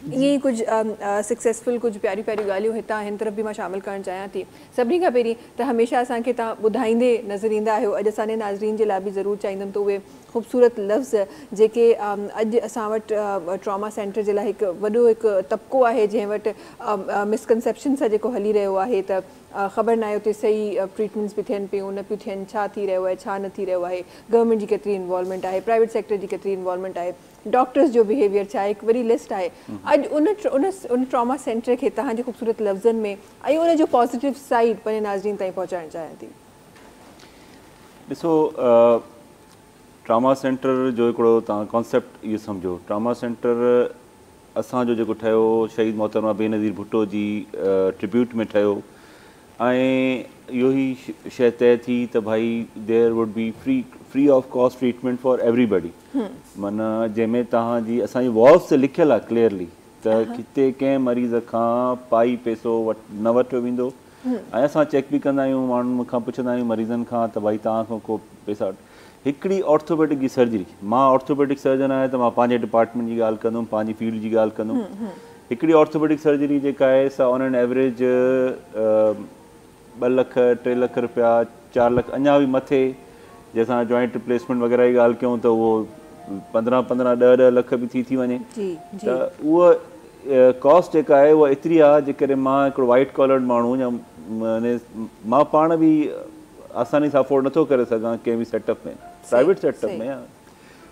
ये कुछ सक्सेसफुल कुछ प्यारी प्यारी ॻाल्हियूं हितां हिन तरफ़ भी मां शामिल करणु चाहियां थी। सभिनी खां पहिरीं त हमेशह असांखे तव्हां ॿुधाईंदे नज़र ईंदा आहियो, अॼु असांजे नाज़रीन जे लाइ बि ज़रूरु चाहींदमि त उहे ख़ूबसूरत लफ़्ज़ जेके अॼु असां वटि ट्रॉमा सेंटर जे लाइ हिकु वॾो हिकु तबिको आहे जंहिं वटि मिसकनसेप्शन सां जेको हली रहियो आहे त ख़बर न आहे उते सही ट्रीटमेंट्स भी थियनि पियूं न पियूं थियनि, छा थी रहियो आहे छा न थी रहियो आहे, गवर्नमेंट जी केतिरी इन्वॉल्वमेंट आहे, प्राइवेट सेक्टर जी केतिरी इन्वॉल्वमेंट आहे, डॉक्टर्स जो बिहेवियर छा आहे, हिकु वॾी लिस्ट आहे। अॼु उन ट्रॉमा सेंटर खे तव्हांजे ख़ूबसूरत लफ़्ज़नि में ऐं उन जो पॉज़िटिव साइड पंहिंजे नाज़रीन ताईं पहुचाइणु चाहियां थी। ॾिसो, ट्रॉमा सेंटर जो हिकिड़ो तव्हां कॉन्सेप्ट इहो सम्झो, ट्रॉमा सेंटर असांजो जेको ठहियो शहीद मोहतरमा बेनज़ीर भुट्टो जी ट्रिब्यूट में ठहियो ऐं इहो ई शइ तय थी त भाई there would be free of cost treatment for everybody, माना जंहिंमें तव्हांजी असांजी वॉल्स ते लिखियलु आहे क्लियरली त किथे कंहिं मरीज़ खां पाई पैसो न वठियो वेंदो ऐं असां चेक बि कंदा आहियूं, माण्हुनि खां पुछंदा आहियूं मरीज़नि खां त भाई तव्हां खां को पैसा। हिकिड़ी ऑर्थोपेडिक जी सर्जरी, मां ऑर्थोपेडिक सर्जन आहियां त मां पंहिंजे डिपार्टमेंट जी ॻाल्हि कंदुमि, पंहिंजी फील्ड जी ॻाल्हि कंदुमि। हिकिड़ी ऑर्थोपेडिक सर्जरी जेका आहे सा ऑन एन एवरेज 2 लख 3 लख रुपया 4 लख अञा बि मथे, जंहिंसां जॉइंट रिप्लेसमेंट वग़ैरह जी ॻाल्हि कयूं त उहो 15-15 10-10 लख बि थी वञे। त उहा कॉस्ट जेका आहे उहा एतिरी आहे जेकॾहिं मां हिकिड़ो वाइट कॉलर्ड माण्हू या मां पाण बि आसानी सां अफोर्ड नथो करे सघां कंहिं बि सेटअप में, प्राइवेट सेटअप में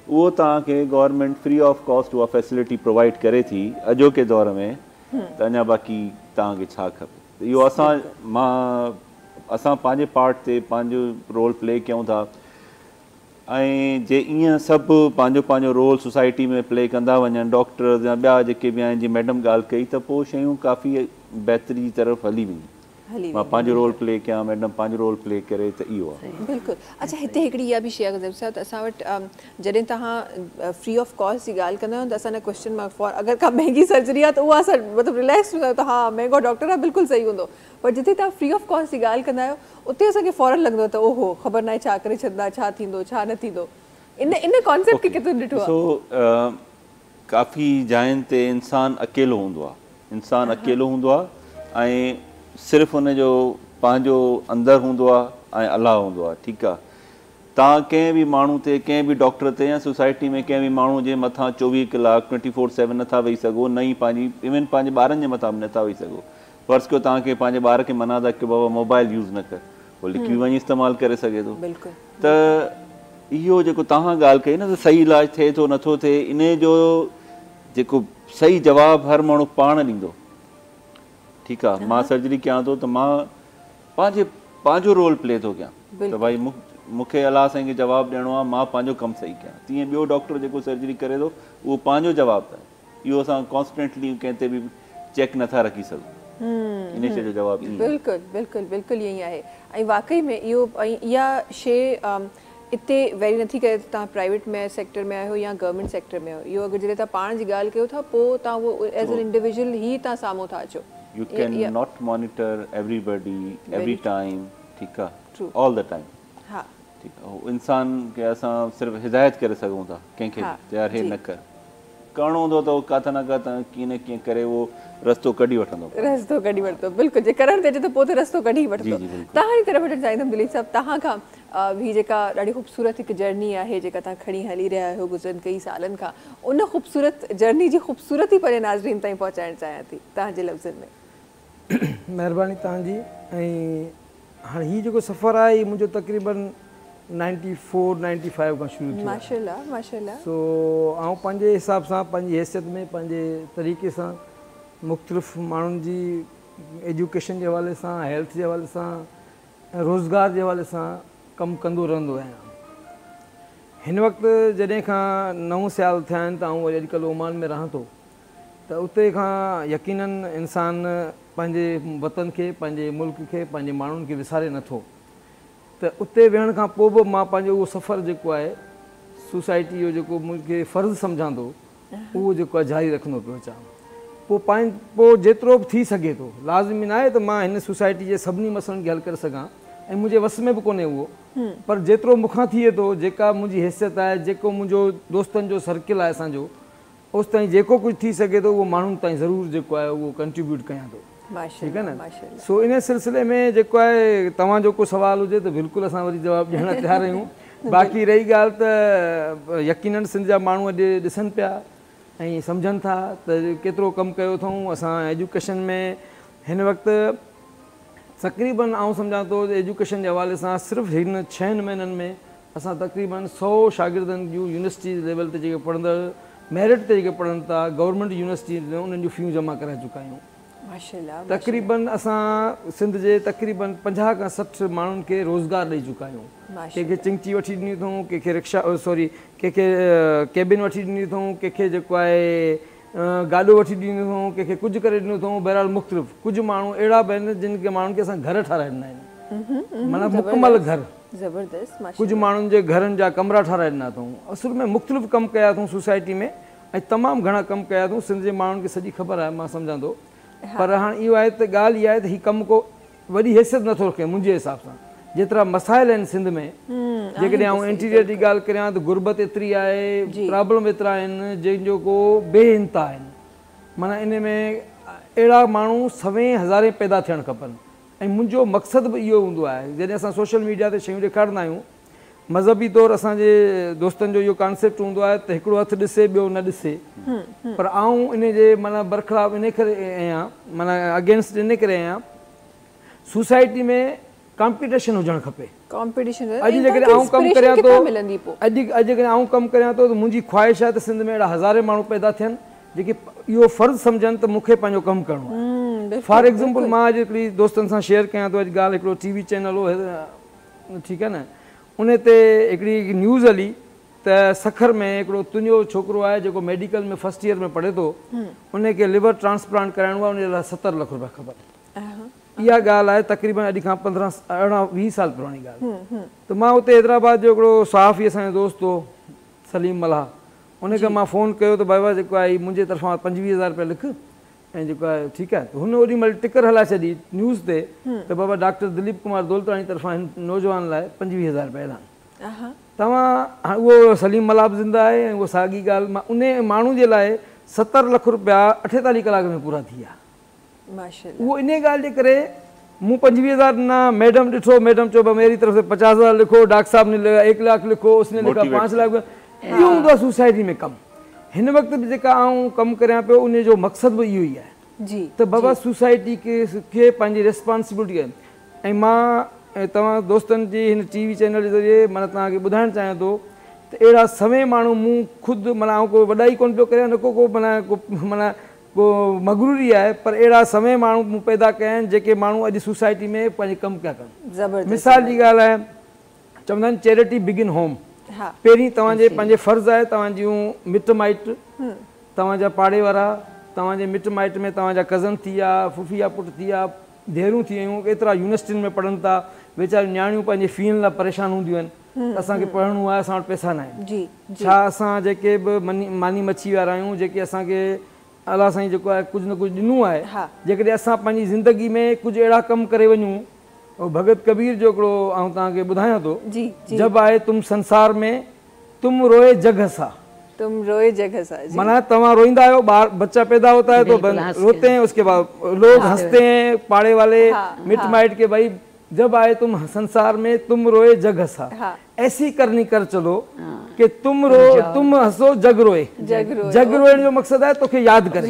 उहो तव्हांखे गवर्नमेंट फ्री ऑफ कॉस्ट उहा फैसिलिटी प्रोवाइड करे थी अॼोके दौर में, त अञा बाक़ी तव्हांखे छा खपे। इहो असां पंहिंजे पार्ट ते पंहिंजो रोल प्ले कयूं था ऐं जे ईअं सभु पंहिंजो पंहिंजो रोल सोसाइटी में प्ले कंदा वञनि, डॉक्टर्स या ॿिया जेके बि आहिनि, जीअं मैडम ॻाल्हि कई त पोइ शयूं काफ़ी बहितरी जी तरफ़ हली वेंदियूं। मां पंहिंजो रोल प्ले कयां, मैडम पंहिंजो रोल प्ले करे, त इहो आहे बिल्कुलु। अच्छा, हिते हिकिड़ी इहा बि शइ अगरि त असां वटि जॾहिं तव्हां फ्री ऑफ कॉस्ट जी ॻाल्हि कंदा आहियो त असां क्वेश्चन मार्क फॉर अगरि का महांगी सर्जरी आहे त उहा असां मतिलबु रिलैक्स हूंदा आहियूं त हा महांगो डॉक्टर आहे बिल्कुलु सही हूंदो, पर जिते तव्हां फ्री ऑफ कॉस्ट जी ॻाल्हि कंदा आहियो उते असांखे फौरन लॻंदो त ओहो ख़बर न आहे छा करे छॾंदा, छा थींदो छा न थींदो। इन कॉन्सेप्ट खे केतिरो ॾिठो आहे? काफ़ी जायुनि ते इंसानु अकेलो हूंदो आहे, ऐं सिर्फ़ु हुनजो पंहिंजो अंदरि हूंदो आहे ऐं अलाह हूंदो आहे। ठीकु आहे, तव्हां कंहिं बि माण्हू ते, कंहिं बि डॉक्टर ते या सोसाइटी में कंहिं बि माण्हू जे मथां 24 कलाक 24/7 नथा वेही सघो, न ई पंहिंजी इवन पंहिंजे ॿारनि जे मथां बि नथा वेही सघो। फर्ज़ कयो तव्हांखे पंहिंजे ॿार खे मना था की बाबा मोबाइल यूज़ न कर, पोइ लिखी वञी इस्तेमालु करे सघे थो। त इहो जेको तव्हां ॻाल्हि कई न त सही इलाजु थिए थो नथो थिए, इन जो जेको सही जवाबु हर माण्हू पाण ॾींदो। ठीकु आहे, मां सर्जरी कयां थो त मां पंहिंजो रोल प्ले थो कयां त भाई मूंखे अलाह साईं खे जवाबु ॾियणो आहे, मां पंहिंजो कमु सही कयां। तीअं ॿियो डॉक्टर जेको सर्जरी करे थो उहो पंहिंजो जवाबु आहे। इहो असां कॉन्स्टेंटली कंहिं ते बि चेक नथा रखी सघूं, इन शइ जो जवाबु बिल्कुलु बिल्कुलु बिल्कुलु ईअं ई आहे। ऐं वाक़ई में इहो इहा शइ इते वेरी नथी करे तव्हां प्राइवेट में सेक्टर में आहियो या गवर्नमेंट सेक्टर में आहियो। इहो अगरि जॾहिं तव्हां पाण जी ॻाल्हि कयो था पोइ तव्हां उहो एज़ एन इंडिविजुअल ई तव्हां साम्हूं था अचो। You cannot monitor everybody every time, ठीकु आहे, all the time। हा, ठीकु आहे, इंसान खे असां सिर्फ़ु हिदायत करे सघूं था कंहिंखे यार हे न कर, करिणो हूंदो त उहो काथां न काथां कीअं न कीअं करे उहो रस्तो कढी वठंदो। बिल्कुलु, जे करणु थिए त पोइ त रस्तो कढी वठंदो। तव्हांजी तरफ़ वठणु चाहींदमि दिलीप साहिबु, तव्हां खां हीअ जेका ॾाढी ख़ूबसूरत हिकु जर्नी आहे जेका तव्हां खणी हली रहिया आहियो गुज़िरनि कई सालनि खां, उन ख़ूबसूरत जर्नी जी ख़ूबसूरती पंहिंजे नाज़रीन ताईं पहुचाइणु चाहियां थी तव्हांजे लफ़्ज़नि में। महिरबानी तव्हांजी। ऐं हाणे हीउ जेको सफ़र आहे हीउ मुंहिंजो तक़रीबन 94-95 खां शुरू थियो। माशाल्लाह माशाल्लाह। सो आउं पंहिंजे हिसाब सां पंहिंजी हैसियत में पंहिंजे तरीक़े सां मुख़्तलिफ़ माण्हुनि जी एजुकेशन जे हवाले सां, हेल्थ जे हवाले सां, रोज़गार जे हवाले सां कमु कंदो रहंदो आहियां। हिन वक़्तु जॾहिं खां 9 साल थिया आहिनि त आउं अॼुकल्ह ओमान में रहां थो, त उते खां यकीनन इंसान पंहिंजे वतन खे, पंहिंजे मुल्क खे, पंहिंजे माण्हुनि खे विसारे नथो। त उते वेहण खां पोइ बि मां पंहिंजो उहो सफ़र जेको आहे सोसाइटी जो जेको मूंखे फ़र्ज़ु सम्झां थो उहो जेको आहे जारी रखंदो पियो अचां। पोइ जेतिरो बि थी सघे थो, लाज़मी न आहे त मां हिन सोसाइटी जे सभिनी मसइलनि खे हल करे सघां ऐं मुंहिंजे वस में बि कोन्हे उहो, पर जेतिरो मूंखां थिए थो, जेका मुंहिंजी हैसियत आहे, जेको मुंहिंजो दोस्तनि जो सर्किल आहे असांजो, ओसि ताईं जेको कुझु थी सघे थो उहो माण्हुनि ताईं ज़रूरु जेको आहे उहो कंट्रीब्यूट कयां थो। ठीकु आहे न। सो इन सिलसिले में जेको आहे तव्हांजो को सुवाल हुजे त बिल्कुलु असां वरी जवाबु ॾियण तयारु आहियूं। बाक़ी रही ॻाल्हि त यकीननि सिंध जा माण्हू अॼु ॾिसनि पिया ऐं सम्झनि था त केतिरो कमु कयो अथऊं असां एजुकेशन में। हिन वक़्तु तक़रीबन आउं सम्झां थो एजुकेशन जे हवाले सां सिर्फ़ु हिन 6 महीननि में असां तक़रीबन 100 शागिर्दनि जूं यूनिवर्सिटी लेवल ते जेके पढ़ंदड़ मेरिट ते जेके पढ़नि था गवर्नमेंट यूनिवर्सिटी उन्हनि जूं फ़ियूं जमा कराए चुका आहियूं। तक़रीबन असां सिंध जे तक़रीबन 50 खां 60 माण्हुनि खे रोज़गार ॾेई चुका आहियूं। कंहिंखे चिंची वठी ॾिनी अथऊं, कंहिंखे रिक्शा कंहिंखे केबिन वठी ॾिनी अथऊं, कंहिंखे जेको आहे गाॾो वठी ॾिनो अथऊं, कंहिंखे कुझु करे ॾिनो अथऊं। बहरहाल मुख़्तलिफ़ कुझु माण्हू अहिड़ा बि आहिनि जिन खे माण्हुनि खे असां घर ठाराए ॾिना आहिनि, माना मुकमल घर। कुझु माण्हुनि जे घरनि जा कमरा ठाराए ॾिना अथऊं। असुल में मुख़्तलिफ़ कमु कया अथऊं सोसाइटी में ऐं तमामु घणा कमु कया अथऊं। सिंध जे माण्हुनि खे सॼी ख़बर आहे मां सम्झां थो। पर हाणे इहो आहे त ॻाल्हि इहा आहे त हीउ कमु को वॾी हैसियत नथो रखे मुंहिंजे हिसाब सां। जेतिरा मसाइल आहिनि सिंध में, जेकॾहिं आउं इंटीरियर जी ॻाल्हि करियां त गुरबत एतिरी आहे, प्रॉब्लम एतिरा आहिनि जंहिंजो को बेइंता आहिनि। माना इन में अहिड़ा माण्हू 100,000 पैदा थियणु खपनि। ऐं मुंहिंजो मक़सदु बि इहो हूंदो आहे जॾहिं असां सोशल मीडिया ते शयूं ॾेखारींदा आहियूं, मज़हबी तौरु असांजे दोस्तनि जो इहो कॉन्सेप्ट हूंदो आहे त हिकिड़ो हथु ॾिसे ॿियो न ॾिसे। पर आउं इन जे माना बरख़िलाफ़ इन करे आहियां, माना अगेंस्ट इन करे आहियां सोसाइटी में कॉम्पिटिशन हुजणु खपे। अॼु जेकॾहिं आउं कमु करियां थो अॼु आउं कमु करियां थो त मुंहिंजी ख़्वाहिश आहे त सिंध में अहिड़ा हज़ारे माण्हू पैदा थियनि जेके इहो फ़र्ज़ु सम्झनि त मूंखे पंहिंजो कमु करिणो आहे। फॉर एग्ज़ाम्पल मां अॼु हिकिड़ी दोस्तनि सां शेयर कयां थो। अॼु ॻाल्हि हिकिड़ो TV चैनल हो, ठीकु आहे न, उन ते हिकिड़ी न्यूज़ हली त सखर में हिकिड़ो तुंहिंजो छोकिरो आहे जेको मेडिकल में फर्स्ट ईयर में पढ़े थो, उनखे लिवर ट्रांसप्लांट कराइणो आहे, उन लाइ 70 लाख रुपया खपनि। इहा ॻाल्हि आहे तक़रीबन अॼु खां 15 अरिड़हं 20 साल पुराणी ॻाल्हि। त मां हुते हैदराबाद जो हिकिड़ो सहाफ़ी असांजो दोस्त हो सलीम मल्हा, उनखे मां फ़ोन कयो त बाबा जेको आहे मुंहिंजे तरफ़ां 25,000 रुपया लिख ऐं जेको आहे ठीकु आहे। हुन ओॾी महिल टिकर हलाए छॾी न्यूज़ ते त बाबा डॉक्टर दिलीप कुमार दोलताणी तरफ़ां हिन नौजवान लाइ 25,000 रुपया ऐलान। तव्हां उहो सलीम मल्हा बि ज़िंदा आहे ऐं उहा साॻी ॻाल्हि मां उन माण्हू जे लाइ 70 लाख रुपया 48 कलाक में पूरा थी विया। उहो इन ॻाल्हि जे करे मूं 25,000 ॾिना, मैडम ॾिठो, मैडम चयो मेरी तरफ़ से 50,000 लिखो, डॉक्टर साहब ने 1 लाख लिखो, उसने लिखा 5 लाख। इहो हूंदो आहे सोसाइटी में कमु। हिन वक़्तु बि जेका आउं कमु करियां पियो उन जो मक़सदु बि इहो ई आहे त बाबा सोसाइटी खे पंहिंजी रिस्पॉन्सिबिलिटी आहे। ऐं मां तव्हां दोस्तनि जी हिन TV चैनल जे ज़रिए माना तव्हांखे ॿुधाइणु चाहियां थो त अहिड़ा सवे माण्हू मूं ख़ुदि माना आउं को वॾाई कोन पियो करियां, न को माना को मगरूरी आहे, पर अहिड़ा सवे माण्हू मूं पैदा कया आहिनि जेके माण्हू अॼु सोसाइटी में पंहिंजे कमु पिया कनि। मिसाल जी ॻाल्हि आहे, चवंदा आहिनि चैरिटी बिगिन होम। पहिरीं तव्हांजे पंहिंजे फ़र्ज़ु आहे तव्हां जूं मिट माइट, तव्हांजा पाड़े वारा, तव्हांजे मिट माइट में तव्हांजा कज़न थी विया, फुफिया पुट थी विया, धेरूं थी वियूं, एतिरा यूनिवर्सिटियुनि में पढ़नि था, वीचारियूं नियाणियूं पंहिंजे फ़ीअनि लाइ परेशान हूंदियूं आहिनि। असांखे पढ़णो आहे, असां वटि पैसा न आहिनि। छा असां जेके बि मानी मच्छी वारा आहियूं जेके असांखे अलाह साईं जेको आहे कुझु न कुझु ॾिनो आहे, जेकॾहिं असां पंहिंजी ज़िंदगी में कुझु अहिड़ा कमु करे वञूं, भगत कबीर जो हिकिड़ो आउं तव्हांखे ॿुधायां थो, जब आए तुम संसार में तुम रोए जग सा, माना तव्हां रोईंदा आहियो, ॿार बच्चा पैदा होता है तो रोते हैं, उसके बाद लोग हंसते हैं, पाड़े वाले मिट माइट के, भाई जब आए तुम संसार में तुम रोए जग हंसा, ऐसी करनी कर चलो कि तुम हंसो जग रोए। जग रोए जो मकसद है तोखे याद करे।